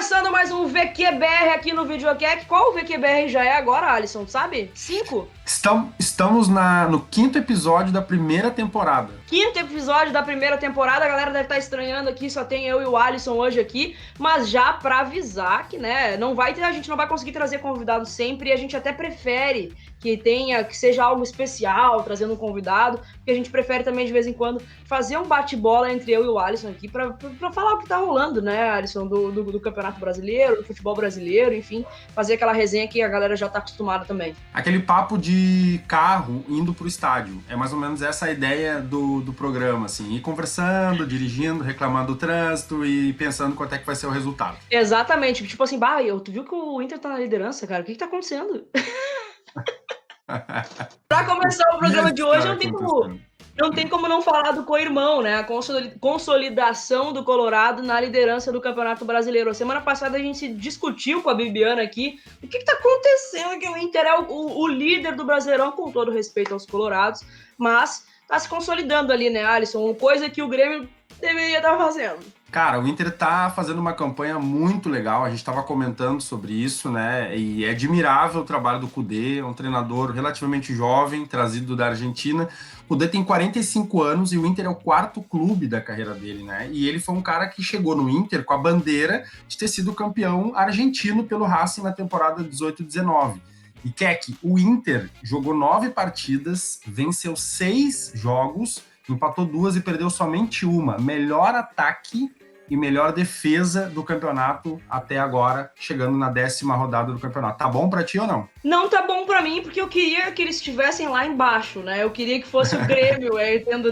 Começando mais um VQBR aqui no Videocac. Qual o VQBR já é agora, Alisson? Sabe? 5? Estamos no quinto episódio da primeira temporada. Quinto episódio da primeira temporada. A galera deve estar estranhando aqui, só tem eu e o Alisson hoje aqui. Mas já pra avisar que, né, a gente não vai conseguir trazer convidado sempre. E a gente até prefere que seja algo especial, trazendo um convidado. Porque a gente prefere também, de vez em quando, fazer um bate-bola entre eu e o Alisson aqui pra falar o que tá rolando, né, Alisson, do Campeonato Brasileiro, do futebol brasileiro, enfim. Fazer aquela resenha que a galera já tá acostumada também. Aquele papo de carro indo pro estádio. É mais ou menos essa a ideia do programa, assim. Ir conversando, dirigindo, reclamando do trânsito e pensando quanto é que vai ser o resultado. Exatamente. Tipo assim, tu viu que o Inter tá na liderança, cara? O que tá acontecendo? Pra começar o programa de hoje, não tem como não falar do co-irmão, né? A consolidação do Colorado na liderança do Campeonato Brasileiro. Semana passada a gente discutiu com a Bibiana aqui o que tá acontecendo, que o Inter é o líder do Brasileirão, com todo respeito aos colorados, mas tá se consolidando ali, né, Alisson? Coisa que o Grêmio deveria estar fazendo. Cara, o Inter tá fazendo uma campanha muito legal, a gente estava comentando sobre isso, né? E é admirável o trabalho do Kudê, é um treinador relativamente jovem, trazido da Argentina. O Kudê tem 45 anos e o Inter é o quarto clube da carreira dele, né? E ele foi um cara que chegou no Inter com a bandeira de ter sido campeão argentino pelo Racing na temporada 18-19. E Keck, o Inter jogou 9 partidas, venceu 6 jogos, empatou 2 e perdeu somente uma. Melhor ataque e melhor defesa do campeonato até agora, chegando na 10ª rodada do campeonato. Tá bom pra ti ou não? Não tá bom pra mim, porque eu queria que eles estivessem lá embaixo, né? Eu queria que fosse o Grêmio,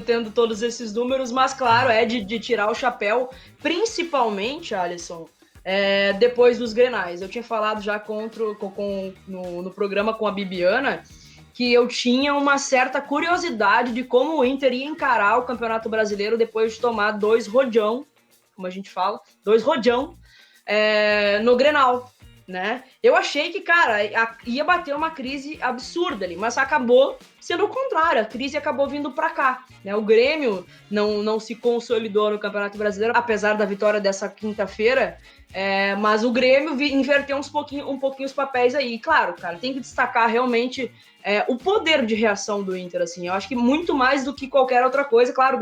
tendo todos esses números, mas claro, é de tirar o chapéu, principalmente, Alisson, depois dos Grenais. Eu tinha falado já no programa com a Bibiana que eu tinha uma certa curiosidade de como o Inter ia encarar o Campeonato Brasileiro depois de tomar 2 rodão, como a gente fala, 2 rodão no Grenal, né? Eu achei que, cara, ia bater uma crise absurda ali, mas acabou sendo o contrário, a crise acabou vindo pra cá, né? O Grêmio não se consolidou no Campeonato Brasileiro, apesar da vitória dessa quinta-feira, mas o Grêmio inverteu um pouquinho os papéis aí. E, claro, cara, tem que destacar realmente o poder de reação do Inter, assim. Eu acho que muito mais do que qualquer outra coisa. Claro,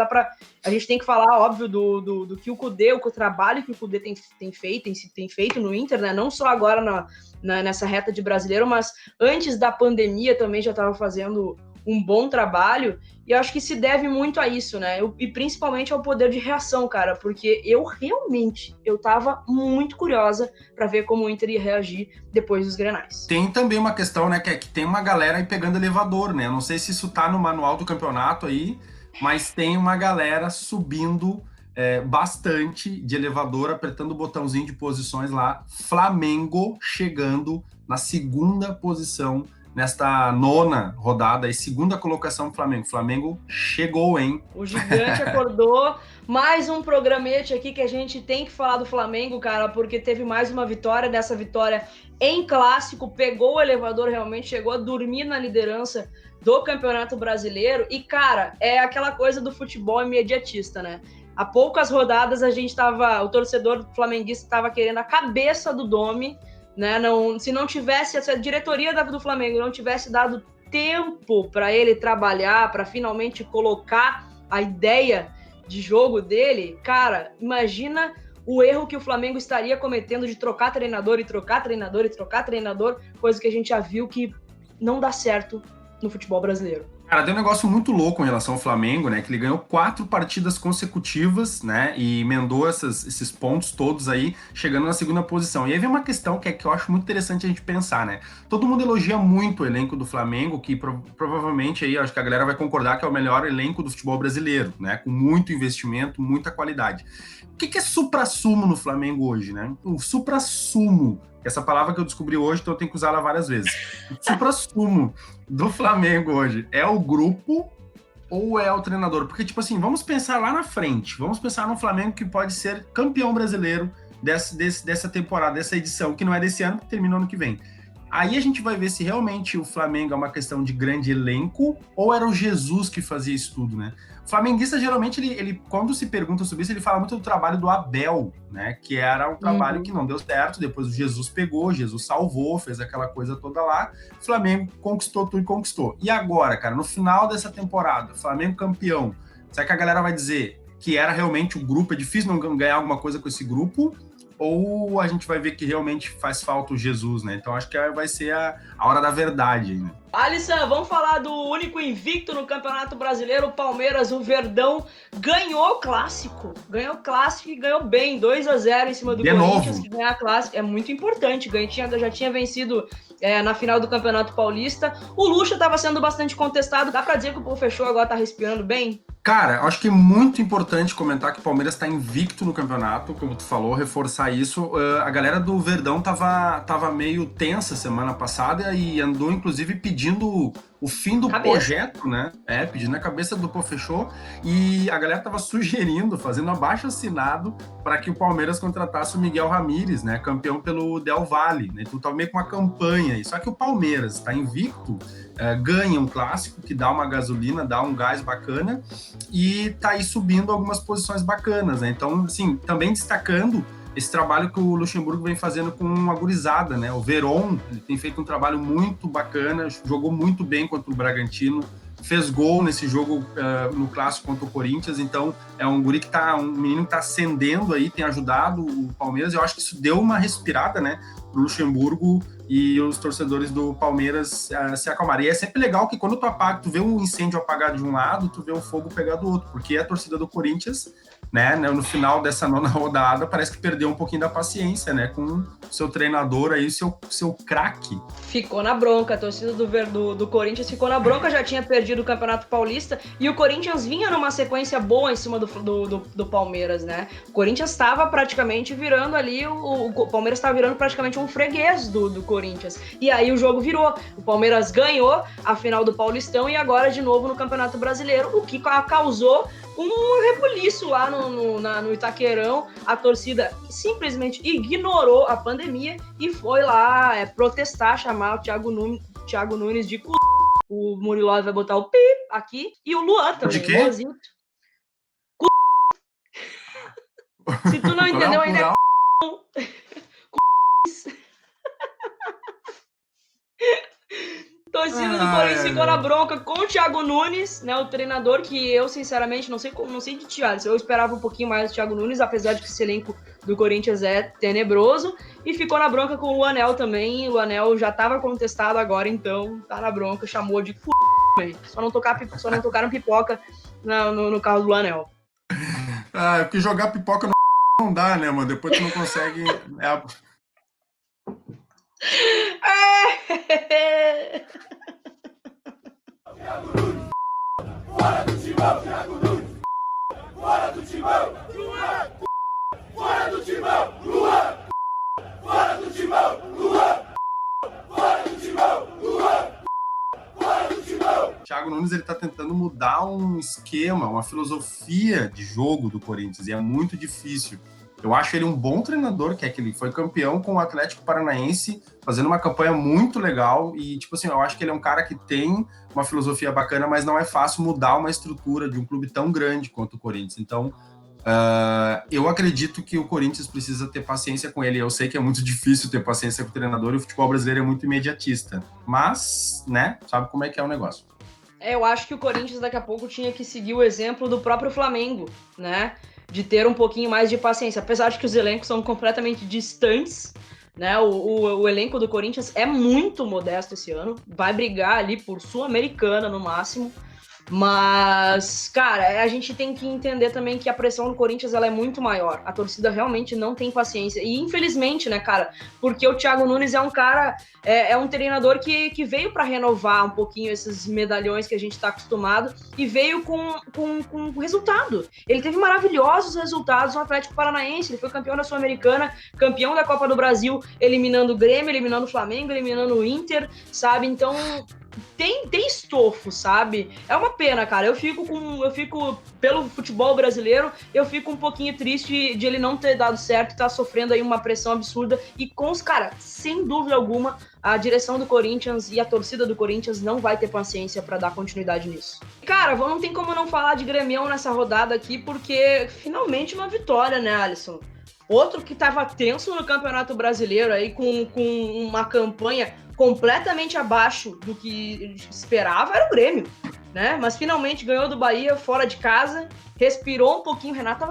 a gente tem que falar, óbvio, do que o Kudê, o trabalho que o Kudê tem feito no Inter, né? Não só agora nessa reta de brasileiro, mas antes da pandemia também já estava fazendo um bom trabalho, e eu acho que se deve muito a isso, né? E principalmente ao poder de reação, cara, porque eu tava muito curiosa para ver como o Inter ia reagir depois dos Grenais. Tem também uma questão, né, que tem uma galera aí pegando elevador, né? Eu não sei se isso tá no manual do campeonato aí, mas tem uma galera subindo bastante de elevador, apertando o botãozinho de posições lá. Flamengo chegando na 2ª posição nesta 9ª rodada e 2ª colocação do Flamengo. Flamengo chegou, hein? O gigante acordou. Mais um programete aqui que a gente tem que falar do Flamengo, cara, porque teve mais uma vitória. Dessa vitória em clássico, pegou o elevador, realmente chegou a dormir na liderança do Campeonato Brasileiro. E, cara, é aquela coisa do futebol imediatista, né? Há poucas rodadas o torcedor flamenguista estava querendo a cabeça do Domi, né? Se não tivesse, essa diretoria do Flamengo não tivesse dado tempo para ele trabalhar, para finalmente colocar a ideia de jogo dele, cara, imagina o erro que o Flamengo estaria cometendo de trocar treinador, coisa que a gente já viu que não dá certo no futebol brasileiro. Cara, tem um negócio muito louco em relação ao Flamengo, né? Que ele ganhou 4 partidas consecutivas, né? E emendou esses pontos todos aí, chegando na 2ª posição. E aí vem uma questão que eu acho muito interessante a gente pensar, né? Todo mundo elogia muito o elenco do Flamengo, que provavelmente aí, acho que a galera vai concordar que é o melhor elenco do futebol brasileiro, né? Com muito investimento, muita qualidade. O que é supra-sumo no Flamengo hoje, né? O supra-sumo, essa palavra que eu descobri hoje, então eu tenho que usar ela várias vezes. O supra-sumo do Flamengo hoje é o grupo ou é o treinador? Porque, tipo assim, vamos pensar lá na frente. Vamos pensar no Flamengo que pode ser campeão brasileiro dessa temporada, dessa edição, que não é desse ano, que termina ano que vem. Aí a gente vai ver se realmente o Flamengo é uma questão de grande elenco ou era o Jesus que fazia isso tudo, né? O flamenguista, geralmente, ele quando se pergunta sobre isso, ele fala muito do trabalho do Abel, né? Que era um trabalho que não deu certo, depois o Jesus pegou, Jesus salvou, fez aquela coisa toda lá, o Flamengo conquistou tudo e conquistou. E agora, cara, no final dessa temporada, Flamengo campeão, será que a galera vai dizer que era realmente o grupo, é difícil não ganhar alguma coisa com esse grupo? Ou a gente vai ver que realmente faz falta o Jesus, né? Então acho que vai ser a hora da verdade, né? Alisson, vamos falar do único invicto no Campeonato Brasileiro, o Palmeiras, o Verdão, ganhou o Clássico e ganhou bem, 2-0 em cima do Corinthians, que ganhar Clássico é muito importante, já tinha vencido na final do Campeonato Paulista, o Lucha estava sendo bastante contestado, dá pra dizer que o Pô Fechou agora tá respirando bem? Cara, acho que é muito importante comentar que o Palmeiras está invicto no campeonato, como tu falou, reforçar isso. A galera do Verdão tava meio tensa semana passada e andou, inclusive, pedindo o fim do projeto, né? Pedindo a cabeça do Pô Fechou. E a galera tava sugerindo, fazendo abaixo-assinado para que o Palmeiras contratasse o Miguel Ramírez, né? Campeão pelo Del Valle, né? Então tava meio com uma campanha aí. Só que o Palmeiras está invicto, ganha um clássico que dá uma gasolina, dá um gás bacana e tá aí subindo algumas posições bacanas, né? Então, assim, também destacando esse trabalho que o Luxemburgo vem fazendo com a gurizada, né? O Veron, ele tem feito um trabalho muito bacana, jogou muito bem contra o Bragantino, fez gol nesse jogo no clássico contra o Corinthians, então é um guri que um menino que tá ascendendo aí, tem ajudado o Palmeiras, eu acho que isso deu uma respirada, né, pro Luxemburgo e os torcedores do Palmeiras se acalmarem. E é sempre legal que quando tu vê um incêndio apagado de um lado, tu vê o fogo pegar do outro, porque a torcida do Corinthians, né, no final dessa 9ª rodada, parece que perdeu um pouquinho da paciência, né, com o seu treinador aí, seu craque. Ficou na bronca, a torcida do Corinthians ficou na bronca, já tinha perdido o Campeonato Paulista, e o Corinthians vinha numa sequência boa em cima do Palmeiras, né? O Corinthians estava praticamente virando ali, o Palmeiras estava virando praticamente um freguês do Corinthians, e aí o jogo virou, o Palmeiras ganhou a final do Paulistão e agora de novo no Campeonato Brasileiro, o que causou um rebuliço lá no Itaquerão. A torcida simplesmente ignorou a pandemia e foi lá protestar, chamar o Thiago Nunes de o Murilo vai botar o pi aqui, e o Luan também. De quê? Se tu não entendeu ainda é torcida do Corinthians ficou na bronca com o Thiago Nunes, né, o treinador que eu, sinceramente, não sei de Thiago. Eu esperava um pouquinho mais do Thiago Nunes, apesar de que esse elenco do Corinthians é tenebroso, e ficou na bronca com o Luanel também. O Luanel já estava contestado agora, então tá na bronca, chamou de só não tocaram pipoca no carro do Luanel. Porque jogar pipoca não dá, né, mano? Depois tu não consegue... Fora do timão, Thiago Nunes! Fora do timão, Luan! Fora do timão, Luan! Fora do timão, Luan! Fora do timão, Luan! Fora do timão! Thiago Nunes, ele tá tentando mudar um esquema, uma filosofia de jogo do Corinthians, e é muito difícil. Eu acho ele um bom treinador, que ele foi campeão com o Atlético Paranaense, fazendo uma campanha muito legal, e, tipo assim, eu acho que ele é um cara que tem uma filosofia bacana, mas não é fácil mudar uma estrutura de um clube tão grande quanto o Corinthians. Então, eu acredito que o Corinthians precisa ter paciência com ele. Eu sei que é muito difícil ter paciência com o treinador, e o futebol brasileiro é muito imediatista, mas, né, sabe como é que é o negócio. Eu acho que o Corinthians daqui a pouco tinha que seguir o exemplo do próprio Flamengo, né? De ter um pouquinho mais de paciência, apesar de que os elencos são completamente distantes, né? O elenco do Corinthians é muito modesto esse ano, vai brigar ali por Sul-Americana no máximo, mas, cara, a gente tem que entender também que a pressão do Corinthians ela é muito maior, a torcida realmente não tem paciência, e infelizmente, né, cara, porque o Thiago Nunes é um cara, é um treinador que veio para renovar um pouquinho esses medalhões que a gente tá acostumado, e veio com resultado. Ele teve maravilhosos resultados no Atlético Paranaense, ele foi campeão da Sul-Americana, campeão da Copa do Brasil, eliminando o Grêmio, eliminando o Flamengo, eliminando o Inter, sabe? Então, tem estofo, sabe? É uma pena, cara. Eu fico, pelo futebol brasileiro, eu fico um pouquinho triste de ele não ter dado certo e tá sofrendo aí uma pressão absurda. E cara, sem dúvida alguma, a direção do Corinthians e a torcida do Corinthians não vai ter paciência pra dar continuidade nisso. Cara, não tem como não falar de Grêmio nessa rodada aqui, porque finalmente uma vitória, né, Alisson? Outro que tava tenso no Campeonato Brasileiro aí, com uma campanha completamente abaixo do que esperava, era o Grêmio, né? Mas finalmente ganhou do Bahia fora de casa, respirou um pouquinho. Renato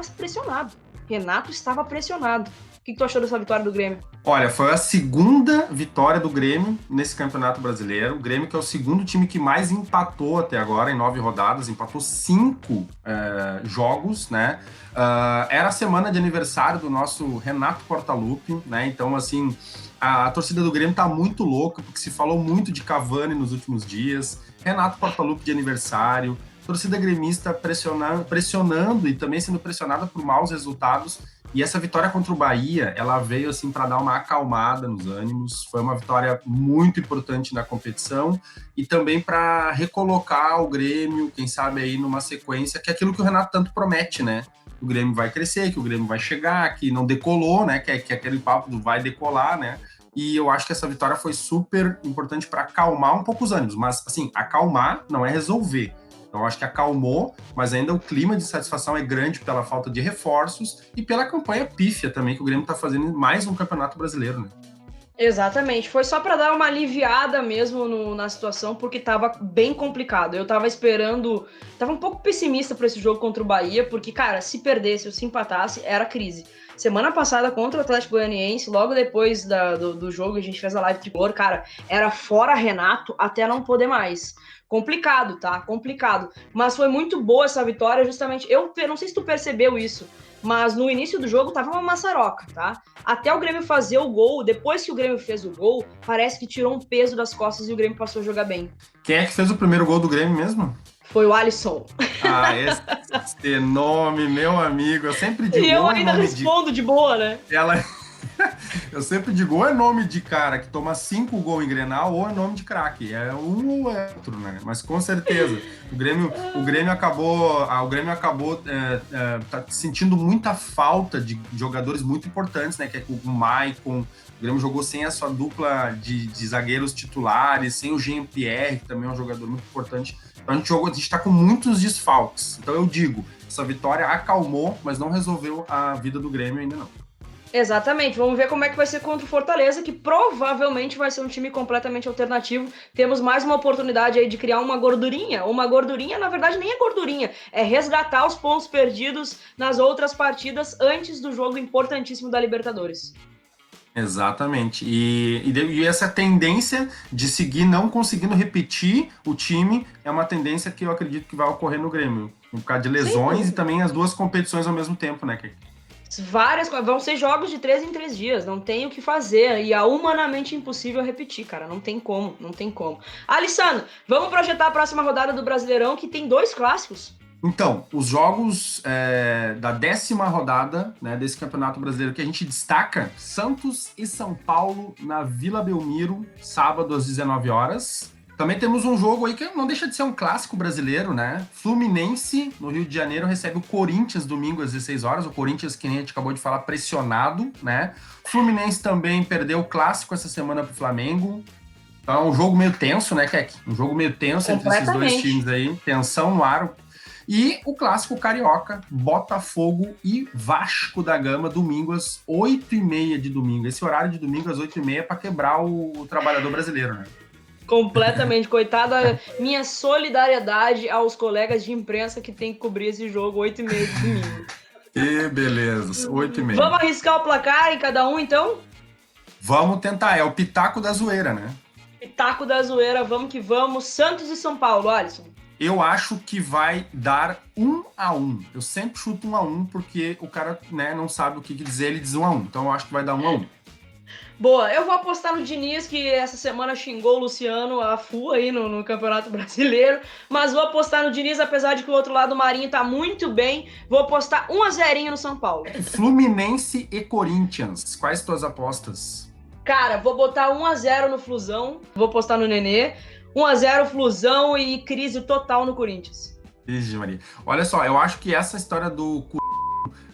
estava pressionado. O que tu achou dessa vitória do Grêmio? Olha, foi a segunda vitória do Grêmio nesse Campeonato Brasileiro. O Grêmio, que é o segundo time que mais empatou até agora, em 9 rodadas, empatou 5 jogos, né? Era a semana de aniversário do nosso Renato Portaluppi, né? Então, assim, a torcida do Grêmio tá muito louca, porque se falou muito de Cavani nos últimos dias. Renato Portaluppi de aniversário. Torcida gremista pressionando e também sendo pressionada por maus resultados. E essa vitória contra o Bahia, ela veio assim para dar uma acalmada nos ânimos. Foi uma vitória muito importante na competição e também para recolocar o Grêmio, quem sabe aí numa sequência, que é aquilo que o Renato tanto promete, né? O Grêmio vai crescer, que o Grêmio vai chegar, que não decolou, né? Que é aquele papo do vai decolar, né? E eu acho que essa vitória foi super importante para acalmar um pouco os ânimos. Mas, assim, acalmar não é resolver. Então, eu acho que acalmou, mas ainda o clima de satisfação é grande pela falta de reforços e pela campanha pífia também que o Grêmio está fazendo em mais um Campeonato Brasileiro, né? Exatamente, foi só para dar uma aliviada mesmo na situação, porque tava bem complicado. Eu tava esperando, tava um pouco pessimista para esse jogo contra o Bahia, porque, cara, se perdesse ou se empatasse, era crise. Semana passada contra o Atlético Goianiense, logo depois do jogo, a gente fez a live tricolor, cara, era fora Renato até não poder mais. Complicado, tá? Complicado. Mas foi muito boa essa vitória, justamente. Eu não sei se tu percebeu isso, mas no início do jogo tava uma maçaroca, tá? Até o Grêmio fazer o gol, depois que o Grêmio fez o gol, parece que tirou um peso das costas e o Grêmio passou a jogar bem. Quem é que fez o primeiro gol do Grêmio mesmo? Foi o Alisson. Ah, esse nome, meu amigo, eu sempre digo... E eu ainda respondo de boa, né? Eu sempre digo, ou é nome de cara que toma 5 gols em Grenal, ou é nome de craque. É um ou é outro, né? Mas com certeza, o Grêmio acabou tá sentindo muita falta de jogadores muito importantes, né? Que é o Maicon. O Grêmio jogou sem a sua dupla de zagueiros titulares, sem o Jean-Pierre, que também é um jogador muito importante. Então a gente tá com muitos desfalques. Então eu digo, essa vitória acalmou, mas não resolveu a vida do Grêmio ainda não. Exatamente, vamos ver como é que vai ser contra o Fortaleza, que provavelmente vai ser um time completamente alternativo. Temos mais uma oportunidade aí de criar uma gordurinha, na verdade nem é gordurinha, é resgatar os pontos perdidos nas outras partidas antes do jogo importantíssimo da Libertadores. Exatamente, e essa tendência de seguir não conseguindo repetir o time é uma tendência que eu acredito que vai ocorrer no Grêmio, por causa de lesões. Sim. E também as duas competições ao mesmo tempo, né, Keke? Vão ser jogos de 3 em 3 dias, não tem o que fazer, e é humanamente impossível repetir, cara, não tem como. Alessandro, vamos projetar a próxima rodada do Brasileirão, que tem 2 clássicos. Então, os jogos da 10ª rodada, né, desse Campeonato Brasileiro que a gente destaca, Santos e São Paulo na Vila Belmiro, sábado às 19 horas. Também temos um jogo aí que não deixa de ser um clássico brasileiro, né? Fluminense, no Rio de Janeiro, recebe o Corinthians domingo às 16 horas. O Corinthians, que nem a gente acabou de falar, pressionado, né? Fluminense também perdeu o clássico essa semana pro Flamengo. Então é um jogo meio tenso, né, Keke? Um jogo meio tenso entre esses dois times aí. Tensão no ar. E o clássico carioca, Botafogo e Vasco da Gama, domingo às 8h30 de domingo. Esse horário de domingo às 8h30 é para quebrar o trabalhador brasileiro, né? Completamente, coitada, minha solidariedade aos colegas de imprensa que tem que cobrir esse jogo 8h30 de domingo. Que beleza, 8h30. Vamos arriscar o placar em cada um, então? Vamos tentar, é o pitaco da zoeira, né? Pitaco da zoeira, vamos que vamos. Santos e São Paulo, Alisson. Eu acho que vai dar 1-1. Eu sempre chuto 1-1, porque o cara, né, não sabe o que dizer, ele diz 1-1. Então eu acho que vai dar 1-1. Boa, eu vou apostar no Diniz, que essa semana xingou o Luciano a full aí no Campeonato Brasileiro, mas vou apostar no Diniz, apesar de que o outro lado, o Marinho, tá muito bem. Vou apostar 1-0 no São Paulo. Fluminense e Corinthians, quais tuas apostas? Cara, vou botar 1-0 no Flusão, vou apostar no Nenê. 1x0 Flusão e crise total no Corinthians. Vixe, Maria. Olha só, eu acho que essa história do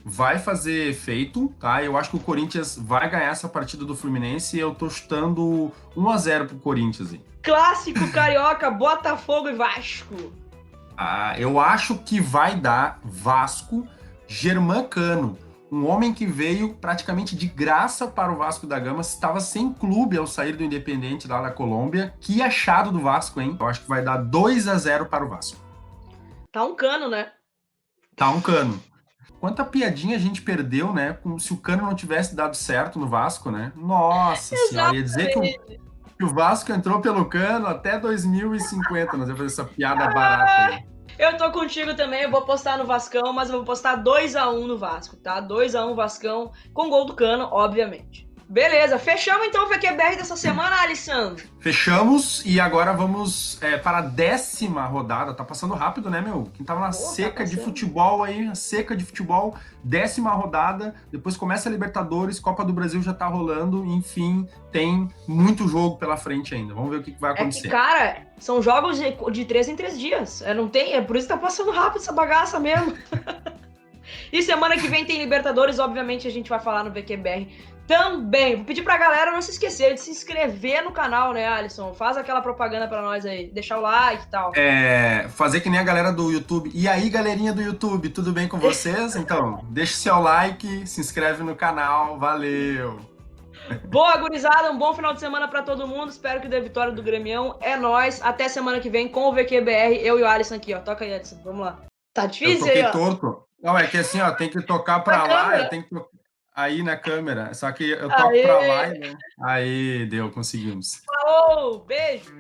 vai fazer efeito, tá? Eu acho que o Corinthians vai ganhar essa partida do Fluminense e eu tô chutando 1x0 pro Corinthians, hein? Clássico carioca, Botafogo e Vasco. Eu acho que vai dar Vasco, Germancano, um homem que veio praticamente de graça para o Vasco da Gama, estava sem clube ao sair do Independente lá da Colômbia. Que achado do Vasco, hein? Eu acho que vai dar 2x0 para o Vasco. Tá um cano, né? Tá um cano. Quanta piadinha a gente perdeu, né? Como se o Cano não tivesse dado certo no Vasco, né? Nossa senhora, ia dizer que o Vasco entrou pelo Cano até 2050. Nós vamos fazer essa piada barata aí. Eu tô contigo também, eu vou postar no Vascão, mas eu vou postar 2x1 no Vasco, tá? 2x1 Vascão, com gol do Cano, obviamente. Beleza, fechamos então o VQBR dessa semana, Alessandro? Fechamos e agora vamos para a 10ª rodada. Tá passando rápido, né, meu? Quem tava na seca de futebol aí, seca de futebol, 10ª rodada. Depois começa a Libertadores, Copa do Brasil já tá rolando. Enfim, tem muito jogo pela frente ainda. Vamos ver o que vai acontecer. Cara, são jogos de 3 em 3 dias. Não tem, é por isso que tá passando rápido essa bagaça mesmo. E semana que vem tem Libertadores, obviamente a gente vai falar no VQBR também. Vou pedir pra galera não se esquecer de se inscrever no canal, né, Alisson? Faz aquela propaganda pra nós aí, deixar o like e tal. Fazer que nem a galera do YouTube. E aí, galerinha do YouTube, tudo bem com vocês? Então, deixa o seu like, se inscreve no canal, valeu! Boa, gurizada, um bom final de semana pra todo mundo. Espero que dê vitória do Grêmio. É nóis. Até semana que vem com o VQBR. Eu e o Alisson aqui, ó. Toca aí, Alisson. Vamos lá. Tá difícil aí, ó. Eu toquei torto. Não, é que assim, ó, tem que tocar pra lá, eu tenho que aí na câmera. Só que eu toco pra lá, né? Aí, deu, conseguimos. Falou, beijo.